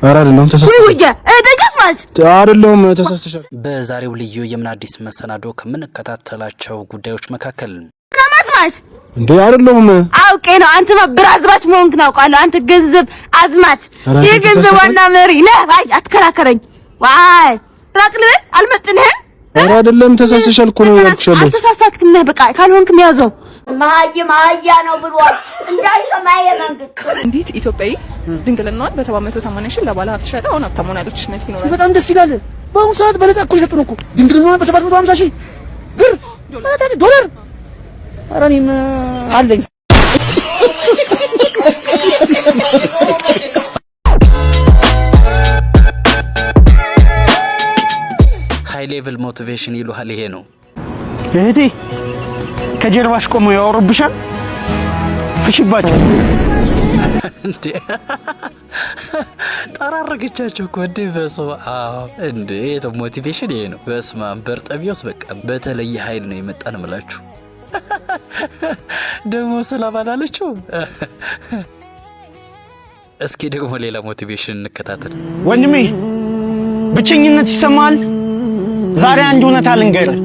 ኧረ አይደለም ተሳስተሽ ወይ ደጃዝማች አይደለም ተሳስተሻል። በዛሬው ልዩ የምን አዲስ መሰናዶ ከምንከታተላቸው ጉዳዮች መካከል ለማስማት እንዴ አይደለም አውቄ ነው። አንተማ ብራዝማች መሆንክ ነው አውቃለሁ። አንተ ገንዘብ አዝማች የገንዘብ ዋና መሪ ነህ። አይ አትከራከረኝ። ዋይ ራቅልበል አልመጥንህም። ኧረ አይደለም ተሳስተሻል እኮ ነው ያልኩሽ። አልተሳሳትክም ነህ። በቃ ካልሆንክም ያዘው ማያ ነው ብሏል። እንዳይሰማ የመንግስት እንዴት ኢትዮጵያዊ ድንግልናዋን በ780 ሺህ ለባለ ሀብት ሸጣ አሁን ሀብታም ሆናለች። መልስ ይኖራል። በጣም ደስ ይላል። በአሁኑ ሰዓት በነፃ እኮ ይሰጡን እኮ ድንግልናዋን በ750 ሺህ ብር ዶላር። ኧረ እኔም አለኝ። ሃይ ሌቭል ሞቲቬሽን ይሉሃል። ይሄ ነው እህቴ ከጀርባሽ ቆሞ ያወሩብሻል። ፍሽባቸው እንዴ ጠራረገቻቸው እኮ እንዴ በሰው እንዴ ሞቲቬሽን ይሄ ነው። በስማም በርጠቢዮስ በቃ በተለየ ኃይል ነው የመጣን እምላችሁ። ደግሞ ሰላም አላለችው። እስኪ ደግሞ ሌላ ሞቲቬሽን እንከታተል። ወንድሜ ብቸኝነት ይሰማል። ዛሬ አንድ እውነት ልንገርህ።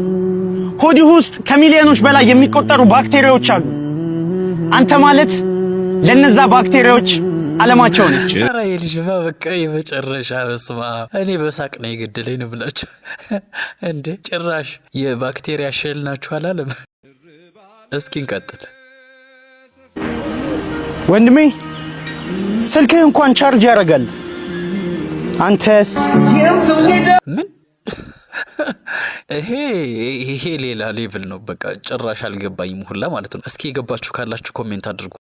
ሆድህ ውስጥ ከሚሊዮኖች በላይ የሚቆጠሩ ባክቴሪያዎች አሉ። አንተ ማለት ለነዛ ባክቴሪያዎች ዓለማቸው ነች። ኧረ የልጅ በቃ የመጨረሻ በስማ እኔ በሳቅ ነው የገደለኝ ነው ብላችሁ እንዴ ጭራሽ የባክቴሪያ ሼል ናችሁ አላለም። እስኪ እንቀጥል። ወንድሜ ስልክህ እንኳን ቻርጅ ያደርጋል። አንተስ ምን? ይሄ ሌላ ሌቭል ነው። በቃ ጭራሽ አልገባኝም ሁላ ማለት ነው። እስኪ የገባችሁ ካላችሁ ኮሜንት አድርጉ።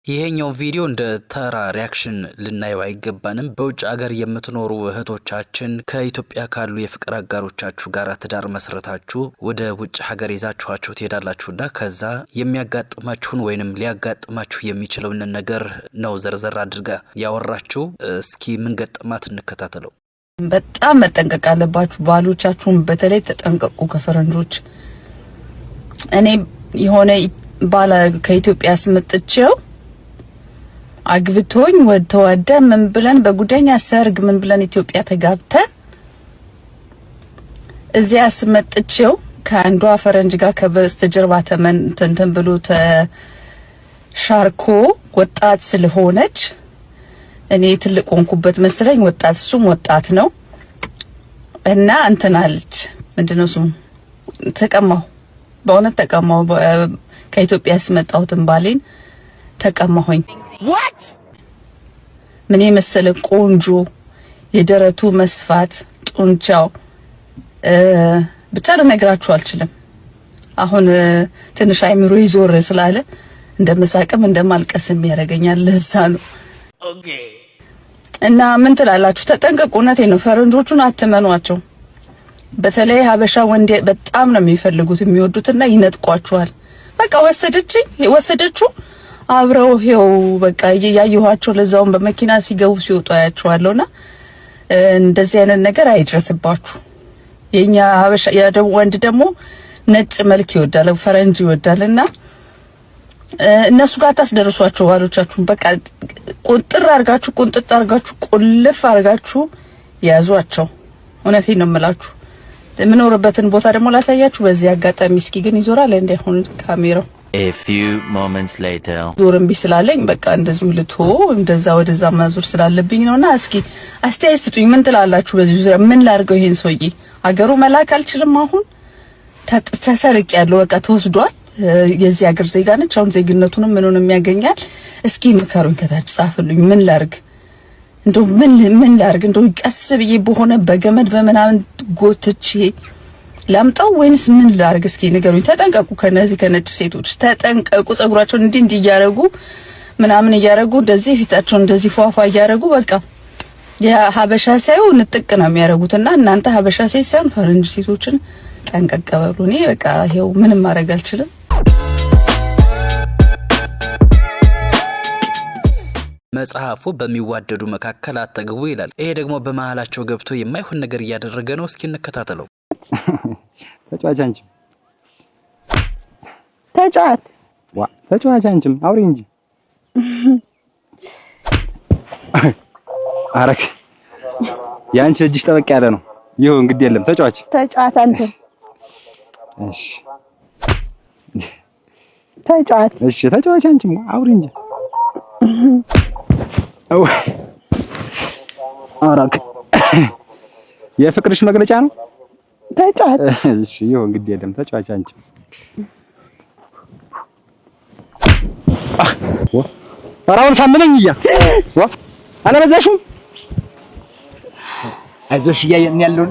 ይሄኛው ቪዲዮ እንደ ተራ ሪያክሽን ልናየው አይገባንም። በውጭ ሀገር የምትኖሩ እህቶቻችን ከኢትዮጵያ ካሉ የፍቅር አጋሮቻችሁ ጋር ትዳር መስረታችሁ ወደ ውጭ ሀገር ይዛችኋቸው ትሄዳላችሁና ከዛ የሚያጋጥማችሁን ወይንም ሊያጋጥማችሁ የሚችለውን ነገር ነው ዘርዘር አድርጋ ያወራችሁ። እስኪ ምን ገጠማት እንከታተለው። በጣም መጠንቀቅ አለባችሁ። ባሎቻችሁን በተለይ ተጠንቀቁ ከፈረንጆች። እኔ የሆነ ባላ ከኢትዮጵያ ስመጥቼው አግብቶኝ ወደ ምን ብለን በጉደኛ ሰርግ ምን ብለን ኢትዮጵያ ተጋብተን እዚያ ስመጥቼው ከአንዷ ፈረንጅ ጋር ከበስተጀርባ ተንተን ብሎ ተሻርኮ ወጣት ስለሆነች እኔ ትልቅ ሆንኩበት መሰለኝ። ወጣት እሱም ወጣት ነው እና እንትናለች ምንድነው እሱ ተቀማው። በእውነት ተቀማው። ከኢትዮጵያ ስመጣሁትን ባሌን ተቀማሁኝ። what ምን የመሰለ ቆንጆ የደረቱ መስፋት ጡንቻው ብቻ ልነግራችሁ አልችልም። አሁን ትንሽ አይምሮ ይዞር ስላለ እንደመሳቀም እንደማልቀስም ያደርገኛል። ለዛ ነው ኦኬ። እና ምን ትላላችሁ? ተጠንቀቁ። እውነቴ ነው። ፈረንጆቹን አትመኗቸው። በተለይ ሀበሻ ወንድ በጣም ነው የሚፈልጉት የሚወዱትና ይነጥቋቸዋል። በቃ ወሰደችው አብረው ይሄው በቃ ያያዩዋቸው ለዛውን በመኪና ሲገቡ ሲወጡ ያያቸዋለውና እንደዚህ አይነት ነገር አይድረስባችሁ። የኛ ሀበሻ ወንድ ደግሞ ነጭ መልክ ይወዳል፣ ፈረንጅ ይወዳልና እነሱ ጋር ታስደርሷቸው ባሎቻችሁን። በቃ ቁጥር አርጋችሁ ቁልፍ አርጋችሁ ያዟቸው። እውነቴን ነው የምላችሁ። የምኖርበትን ቦታ ደግሞ ላሳያችሁ በዚህ አጋጣሚ። እስኪ ግን ይዞራል እንደ አሁን ካሜራው A few moments later ዞርም ቢስላለኝ በቃ እንደዚሁ ልቶ እንደዛ ወደዛ ማዞር ስላለብኝ ነውና እስኪ አስተያየት ስጡኝ። ምን ትላላችሁ በዚህ ዙሪያ? ምን ላድርገው? ይሄን ሰውዬ አገሩ መላክ አልችልም። አሁን ተሰርቅ ያለው በቃ ተወስዷል። የዚህ ሀገር ዜጋ ነች። አሁን ዜግነቱንም ምኑንም ያገኛል። እስኪ ምከሩኝ፣ ከታች ጻፉልኝ። ምን ላድርግ? እንደው ምን ላድርግ? እንደው ቀስ ብዬ በሆነ በገመድ በመናምን ጎትቼ ላምጣው ወይንስ ምን ላድርግ? እስኪ ንገሩኝ። ተጠንቀቁ፣ ከነዚህ ከነጭ ሴቶች ተጠንቀቁ። ጸጉራቸውን እንዲህ እያረጉ ምናምን እያረጉ እንደዚህ ፊታቸውን እንደዚህ ፏፏ እያረጉ በቃ የሀበሻ ሳይው ንጥቅ ነው የሚያረጉትና እናንተ ሀበሻ ሴት ሳይሆን ፈረንጅ ሴቶችን ጠንቀቅ በሉ። እኔ በቃ ይሄው ምንም ማድረግ አልችልም። መጽሐፉ በሚዋደዱ መካከል አትግቡ ይላል። ይሄ ደግሞ በመሃላቸው ገብቶ የማይሆን ነገር እያደረገ ነው። እስኪ እንከታተለው። ተጫዋች አንቺም ተጫዋች አንቺም አውሪ እንጂ አረክ ያንቺ እጅሽ ጠበቅ ያለ ነው። ይሁን ግድ የለም ተጫዋች አንተ። እሺ ተጫዋች። እሺ ተጫዋች አንቺም አውሪ እንጂ። አው አረክ የፍቅርሽ መግለጫ ነው። ተጫዋች። እሺ ይሁን ግድ የለም ተጫዋች አንቺም። ፈራውን ሳምነኝ አለበዛሽም። አይዞሽ እያየን ያለው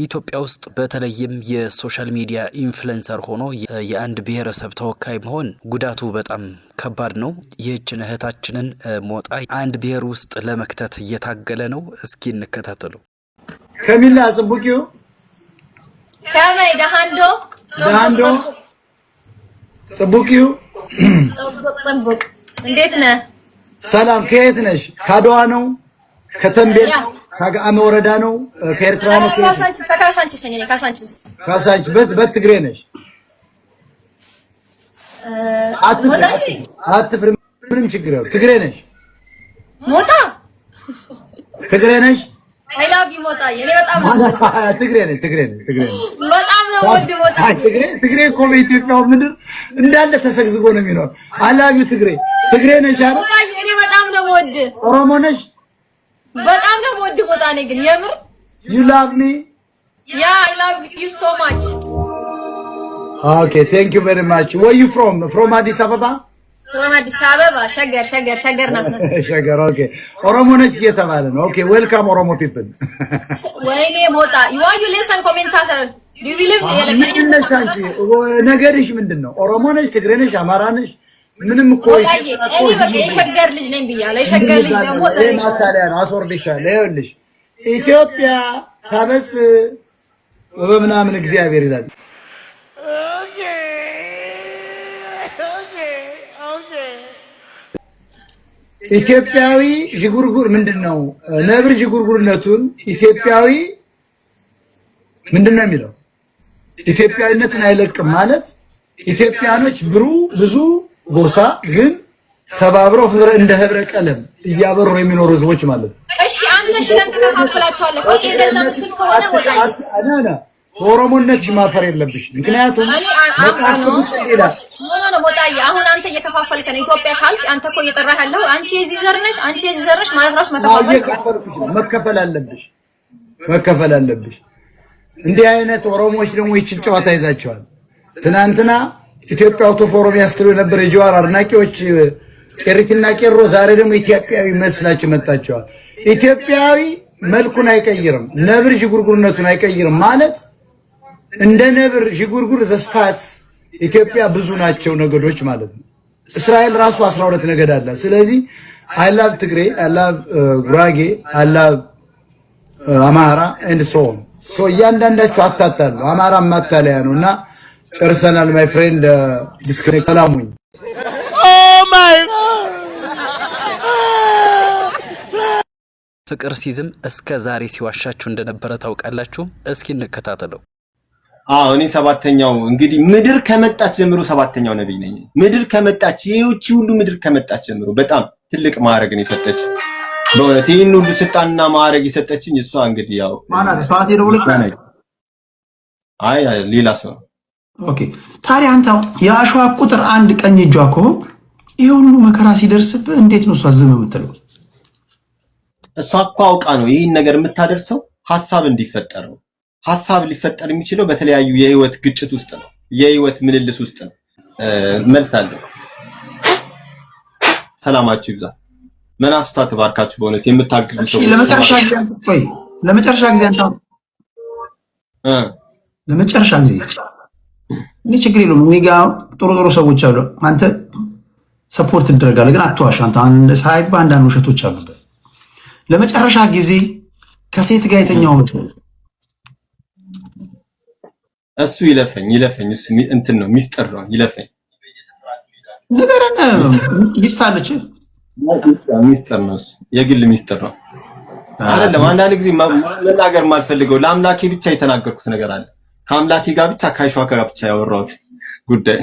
ኢትዮጵያ ውስጥ በተለይም የሶሻል ሚዲያ ኢንፍሉዌንሰር ሆኖ የአንድ ብሔረሰብ ተወካይ መሆን ጉዳቱ በጣም ከባድ ነው። ይህችን እህታችንን ሞጣ አንድ ብሔር ውስጥ ለመክተት እየታገለ ነው። እስኪ እንከታተሉ። ከሚላ ጽቡቂው ከመይ ደሃንዶ ጽቡቂው ጽቡቅ እንዴት ነህ? ሰላም። ከየት ነሽ? ካድዋ ነው? ከተንቤል ከጋማ ወረዳ ነው? ከኤርትራ ነው? ካሳንቺስ ነኝ። ካሳንቺስ በትግሬ ነሽ? አትፍሪ፣ ምንም ችግር የለውም። ትግሬ ነሽ? ሞጣ ትግሬ ነሽ? አይ ላቭ ዩ ሞጣ። የኔ በጣም ትግሬ ነሽ? በጣም ነው ወድ ሞጣ። ትግሬ እኮ በኢትዮጵያ ምድር እንዳለ ተሰግዝጎ ነው የሚኖር። አይ ላቭ ዩ ትግሬ ነሽ አይደል? ሞጣ የኔ በጣም ነው ወድ። ኦሮሞ ነሽ? በጣም ነው ወድ ሞጣ ነኝ። ግን የምር you love me? yeah I love you so much. okay, thank you very much. Where you from Addis Ababa? from Addis Ababa. ሸገር ናስ ነው ሸገር። okay, ኦሮሞ ነች እየተባለ ነው። okay, welcome ኦሮሞ people. ወይኔ ሞጣ you want you listen commentator do you believe ነገርሽ ምንድነው? ኦሮሞ ነች? ትግሬ ነሽ? አማራ ነሽ? ምንም እኮ እኔ በቃ የሸገር ልጅ ነኝ ብያለሁ። የሸገር ልጅ ደግሞ ማታለያ ነው። አስወርድሻለሁ። ይኸውልሽ ኢትዮጵያ ታበጽ ወበምናምን እግዚአብሔር ይላል። ኢትዮጵያዊ ዥጉርጉር ምንድነው? ነብር ዥጉርጉርነቱን ኢትዮጵያዊ ምንድነው የሚለው? ኢትዮጵያዊነትን አይለቅም ማለት ኢትዮጵያኖች ብዙ ጎሳ ግን ተባብረው እንደ ህብረ ቀለም እያበሩ የሚኖሩ ህዝቦች ማለት ነው። እሺ አንተ ሽለም ተካፈላቸዋለህ። ቆይ እንደዛ ምትል ከሆነ ወጣይ ኦሮሞነት ማፈር የለብሽ። ምክንያቱም ነው ወጣይ አሁን አንተ እየከፋፈልከ ነው። ኢትዮጵያ ካልክ አንተ እኮ እየጠራህ ያለው አንቺ የዚህ ዘር ነሽ ማለት ራስ መከፋፈል አለብሽ። እንዲህ አይነት ኦሮሞዎች ደግሞ ይችን ጨዋታ ይዛቸዋል። ትናንትና ኢትዮጵያ ኦቶፎረም ያስተሉ የነበረ የጀዋር አድናቂዎች ቄሪትና ቄሮ ዛሬ ደግሞ ኢትዮጵያዊ መስላችሁ መጣቸዋል። ኢትዮጵያዊ መልኩን አይቀይርም፣ ነብር ዥጉርጉርነቱን አይቀይርም ማለት እንደ ነብር ዥጉርጉር ዘስፓት ኢትዮጵያ ብዙ ናቸው ነገዶች ማለት ነው። እስራኤል ራሱ 12 ነገድ አለ። ስለዚህ አይ ላቭ ትግሬ፣ አይ ላቭ ጉራጌ፣ አይ ላቭ አማራ and so on ሶ እያንዳንዳችሁ አታታሉ። አማራ ማታለያ ነውና ጨርሰናል። ማይ ፍሬንድ ዲስክኔክት ሰላሙኝ። ፍቅር ሲዝም እስከ ዛሬ ሲዋሻችሁ እንደነበረ ታውቃላችሁ። እስኪ እንከታተለው። እኔ ሰባተኛው እንግዲህ ምድር ከመጣች ጀምሮ ሰባተኛው ነብይ ነኝ። ምድር ከመጣች ይህቺ ሁሉ ምድር ከመጣች ጀምሮ በጣም ትልቅ ማዕረግን የሰጠች በእውነት ይህን ሁሉ ስልጣንና ማዕረግ የሰጠችኝ እሷ እንግዲህ ያው ማናት ሰዓት የደወለች አይ ሌላ ሰው። ኦኬ ታዲያ አንተ የአሸዋ ቁጥር 1 ቀኝ እጇ ከሆንክ ይሄ ሁሉ መከራ ሲደርስብህ እንዴት ነው እሷ ዝም የምትለው? እሷ እኮ አውቃ ነው ይህን ነገር የምታደርሰው ሐሳብ እንዲፈጠር ነው። ሐሳብ ሊፈጠር የሚችለው በተለያዩ የህይወት ግጭት ውስጥ ነው፣ የህይወት ምልልስ ውስጥ ነው። መልሳለሁ። ሰላማችሁ ይብዛ። መናፍስታት ተባርካችሁ በእውነት የምታግዙ ሰው ለመጨረሻ ጊዜ ቆይ ለመጨረሻ ጊዜ አንተ ለመጨረሻ ጊዜ እኔ ችግር የለውም። እኔ ጋር ጥሩ ሰዎች አሉ። አንተ ሰፖርት ትደረጋለህ፣ ግን አትዋሽ። አንተ ሳይባ አንዳንድ ውሸቶች አሉበት። ለመጨረሻ ጊዜ ከሴት ጋር የተኛው ነው እሱ ይለፈኝ እሱ እንትን ነው ሚስጥር ነው ይለፈኝ ነገርና ሚስት አለች ሚስጥር ነው እሱ የግል ሚስጥር ነው አይደለም። አንዳንድ ጊዜ መናገር ማልፈልገው ለአምላኬ ብቻ የተናገርኩት ነገር አለ። ከአምላኬ ጋር ብቻ ከአይሻዋ ጋር ብቻ ያወራሁት ጉዳይ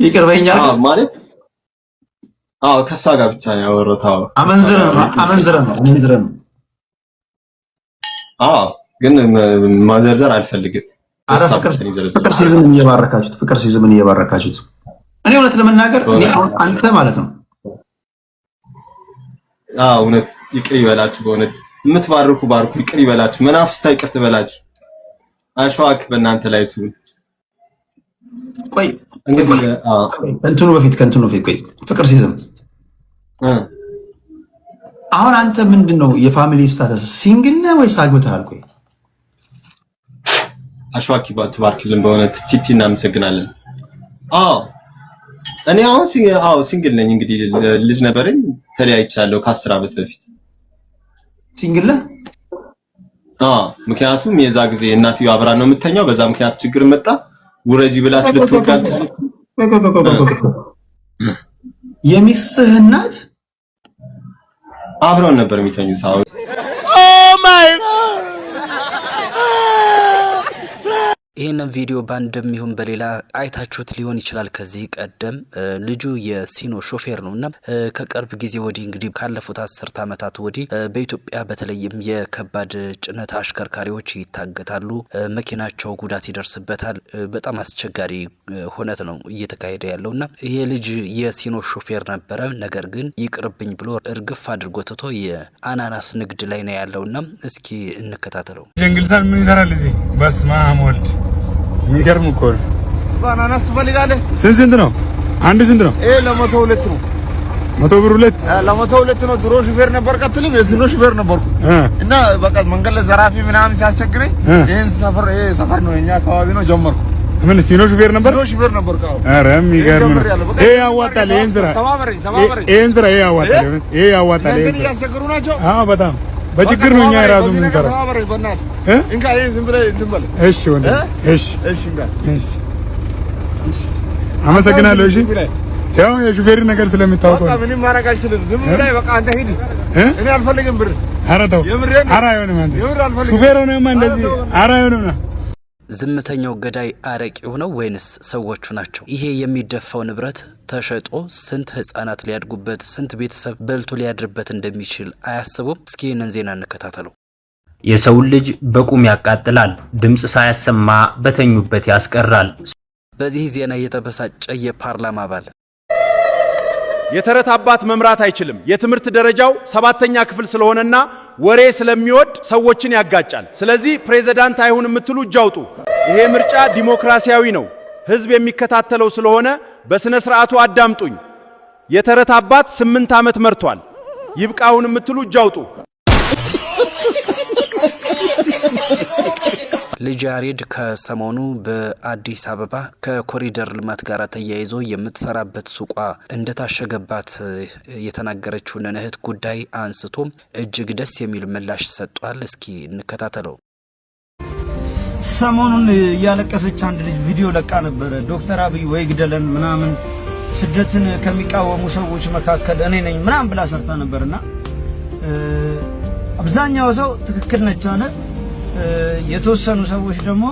ይቅርበኛ ማለት ከሷ ጋር ብቻ ነው ያወራሁት። አመንዝረ ነው። ግን ማዘርዘር አልፈልግም። ፍቅር ሲዝምን እየባረካችሁት እኔ እውነት ለመናገር እኔ አንተ ማለት ነው እውነት ይቅር ይበላችሁ። በእውነት የምትባርኩ ባርኩ፣ ይቅር ይበላችሁ። መናፍስታ ይቅር ትበላችሁ። አሸዋክ በእናንተ ላይ ትሁን። ቆይ እንግዲህ ከእንትኑ በፊት ቆይ ፍቅር ሲዝም አሁን አንተ ምንድነው የፋሚሊ ስታተስ ሲንግል ነህ ወይስ አግብተሃል? ቆይ አሸዋክ ትባርክልን በእውነት ቲቲ እናመሰግናለን። እኔ አሁን ሲንግል ነኝ። እንግዲህ ልጅ ነበረኝ ተለያይቻለሁ ከ10 ዓመት በፊት። ሲንግል ነህ? ምክንያቱም የዛ ጊዜ እናትየው አብራ ነው የምተኛው። በዛ ምክንያት ችግር መጣ። ውረጂ ብላት ልትወጋል። የሚስትህ እናት አብረው ነበር የሚተኙት። ይህንን ቪዲዮ በአንድም ይሁን በሌላ አይታችሁት ሊሆን ይችላል። ከዚህ ቀደም ልጁ የሲኖ ሾፌር ነው እና ከቅርብ ጊዜ ወዲህ እንግዲህ ካለፉት 10 ዓመታት ወዲህ በኢትዮጵያ በተለይም የከባድ ጭነት አሽከርካሪዎች ይታገታሉ፣ መኪናቸው ጉዳት ይደርስበታል። በጣም አስቸጋሪ ሁነት ነው እየተካሄደ ያለው እና ይሄ ልጅ የሲኖ ሾፌር ነበረ። ነገር ግን ይቅርብኝ ብሎ እርግፍ አድርጎ ትቶ የአናናስ ንግድ ላይ ነው ያለውና እስኪ እንከታተለው። ጀንግልታን ምን ይሰራል እዚህ? በስመ አብ ወልድ የሚገርም እኮ ነው። ባናናስ ትፈልጋለህ? ስንት ነው? አንድ ስንት ነው? ለ102 ነው። 100 ብር 2 ለ102 ነው። ድሮ ሹፌር ነበር ቀጥልም የዚህኖ ሹፌር ነበርኩ እና በቃ መንገድ ላይ ዘራፊ ምናምን ሲያስቸግረኝ ይሄን ሰፈር ነው የኛ አካባቢ ነው ጀመርኩ። ምን ሲኖ ሹፌር ነበር? ሲኖ ሹፌር ነበር። ኧረ የሚገርም ነው። ይሄ ያዋጣል። ይሄን ስራ ይሄ ያዋጣል። ግን እያስቸገሩ ናቸው። በጣም በችግር ነው እኛ የራሱ ምን ሰራ እንካ ይሄን ዝም ብለህ እንትን በል። እሺ ወንድም፣ እሺ አመሰግናለሁ። እሺ ያው የሹፌር ነገር ስለምታውቀው በቃ ምንም ማድረግ አልችልም። ዝም ብለህ በቃ አንተ ሂድ። እኔ አልፈልግም ብር። ኧረ ተው፣ ኧረ አይሆንም። አንተ ሹፌር ሆነህማ እንደዚህ ኧረ አይሆንም። ዝምተኛው ገዳይ አረቂው ነው ወይንስ ሰዎቹ ናቸው? ይሄ የሚደፋው ንብረት ተሸጦ ስንት ህፃናት ሊያድጉበት፣ ስንት ቤተሰብ በልቶ ሊያድርበት እንደሚችል አያስቡም? እስኪ ይህንን ዜና እንከታተለው። የሰውን ልጅ በቁም ያቃጥላል፣ ድምፅ ሳያሰማ በተኙበት ያስቀራል። በዚህ ዜና የተበሳጨ የፓርላማ አባል የተረት አባት መምራት አይችልም። የትምህርት ደረጃው 7ኛ ክፍል ስለሆነና ወሬ ስለሚወድ ሰዎችን ያጋጫል። ስለዚህ ፕሬዝዳንት አይሁን የምትሉ እጅ አውጡ። ይሄ ምርጫ ዲሞክራሲያዊ ነው፣ ህዝብ የሚከታተለው ስለሆነ በስነ ስርዓቱ አዳምጡኝ። የተረት አባት 8 ዓመት መርቷል። ይብቃውን የምትሉ እጅ አውጡ። ልጅ ያሬድ ከሰሞኑ በአዲስ አበባ ከኮሪደር ልማት ጋር ተያይዞ የምትሰራበት ሱቋ እንደታሸገባት የተናገረችውን እህት ጉዳይ አንስቶም እጅግ ደስ የሚል ምላሽ ሰጥቷል። እስኪ እንከታተለው። ሰሞኑን ያለቀሰች አንድ ልጅ ቪዲዮ ለቃ ነበረ። ዶክተር አብይ ወይ ግደለን ምናምን ስደትን ከሚቃወሙ ሰዎች መካከል እኔ ነኝ ምናምን ብላ ሰርታ ነበርና አብዛኛው ሰው ትክክል ነች አለ። የተወሰኑ ሰዎች ደግሞ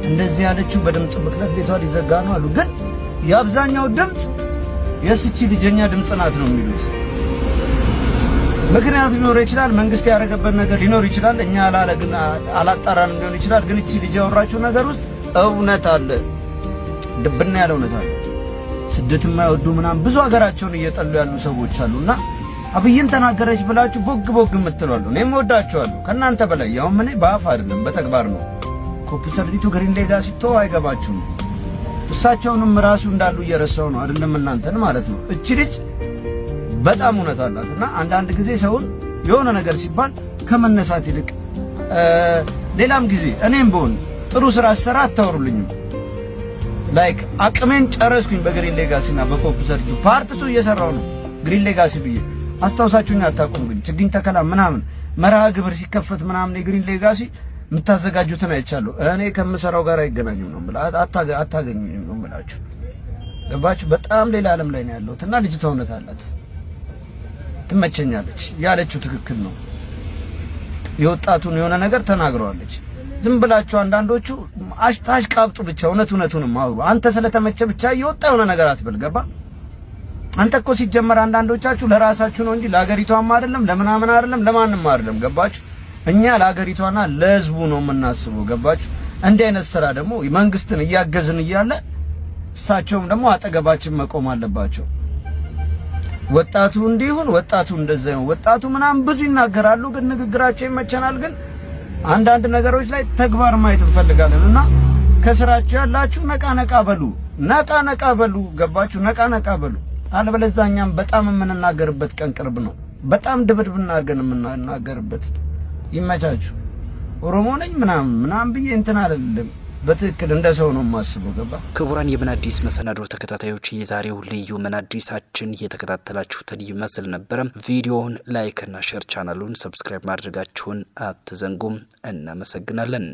እንደዚህ ያለችው በድምጽ ምክንያት ቤቷ ሊዘጋ ነው አሉ። ግን የአብዛኛው ድምጽ የስቺ ልጅኛ ድምጽ ናት ነው የሚሉት። ምክንያት ሊኖር ይችላል፣ መንግስት ያደረገበት ነገር ሊኖር ይችላል፣ እኛ አላጣራንም ሊሆን ይችላል። ግን እቺ ልጅ ያወራችው ነገር ውስጥ እውነት አለ፣ ድብና ያለ እውነት አለ። ስደት የማይወዱ ምናምን ብዙ ሀገራቸውን እየጠሉ ያሉ ሰዎች አሉና አብይን ተናገረች ብላችሁ ቦግ ቦግ የምትሏሉ። እኔም ወዳችኋለሁ ከናንተ በላይ። ያው ምን በአፍ አይደለም በተግባር ነው። ኮፒ ሰርቲቱ ግሪን ሌጋሲ ቶ አይገባችሁም። እሳቸውንም ራሱ እንዳሉ እየረሳው ነው አይደለም እናንተን ማለት ነው። እቺ ልጅ በጣም እውነት አላትና አንዳንድ ጊዜ ሰውን የሆነ ነገር ሲባል ከመነሳት ይልቅ ሌላም ጊዜ እኔም ብሆን ጥሩ ስራ ሰራ አታወሩልኝም። ላይክ አቅሜን ጨረስኩኝ በግሪን ሌጋሲና በኮፒ ሰርቲቱ ፓርት 2 እየሰራው ነው ግሪን ሌጋሲ ብዬ አስታውሳችሁኝ አታውቁም። ግን ችግኝ ተከላ ምናምን መርሃ ግብር ሲከፈት ምናምን የግሪን ሌጋሲ የምታዘጋጁትን አይቻለሁ። እኔ ከምሰራው ጋር አይገናኝም ነው ብላ አታገኙኝም ነው ብላችሁ ገባችሁ። በጣም ሌላ ዓለም ላይ ነው ያለሁት እና ልጅቷ እውነት አላት። ትመቸኛለች ያለችው ትክክል ነው። የወጣቱን የሆነ ነገር ተናግረዋለች። ዝም ብላችሁ አንዳንዶቹ አሽቃብጡ ብቻ እውነቱን ማውሩ። አንተ ስለተመቸ ብቻ እየወጣ የሆነ ነገር አትበል። ገባ? አንተ እኮ ሲጀመር አንዳንዶቻችሁ ለራሳችሁ ነው እንጂ ለሀገሪቷም አይደለም ለምናምን አይደለም ለማንም አይደለም። ገባችሁ? እኛ ለሀገሪቷና ለህዝቡ ነው የምናስበው። ገባችሁ? እንዲህ አይነት ስራ ደግሞ መንግስትን እያገዝን እያለ እሳቸውም ደግሞ አጠገባችን መቆም አለባቸው። ወጣቱ እንዲሁን ወጣቱ እንደዛ ነው ወጣቱ ምናምን ብዙ ይናገራሉ፣ ግን ንግግራቸው ይመቸናል። ግን አንዳንድ ነገሮች ላይ ተግባር ማየት እንፈልጋለን እና ከስራችሁ ያላችሁ ነቃ በሉ። ገባችሁ? ነቃ በሉ። አለበለዚያ እኛም በጣም የምንናገርበት ቀን ቅርብ ነው። በጣም ድብድብና አድርገን የምንናገርበት። ይመቻችሁ። ኦሮሞ ነኝ ምናምን ብዬ እንትን አይደለም። በትክክል እንደ ሰው ነው የማስበው። ገባ? ክቡራን የምን አዲስ መሰናዶ ተከታታዮች የዛሬው ልዩ ምን አዲሳችን እየተከታተላችሁትን ይመስል ነበረ። ቪዲዮውን ላይክ እና ሼር ቻናሉን ሰብስክራይብ ማድረጋችሁን አትዘንጉም። እናመሰግናለን።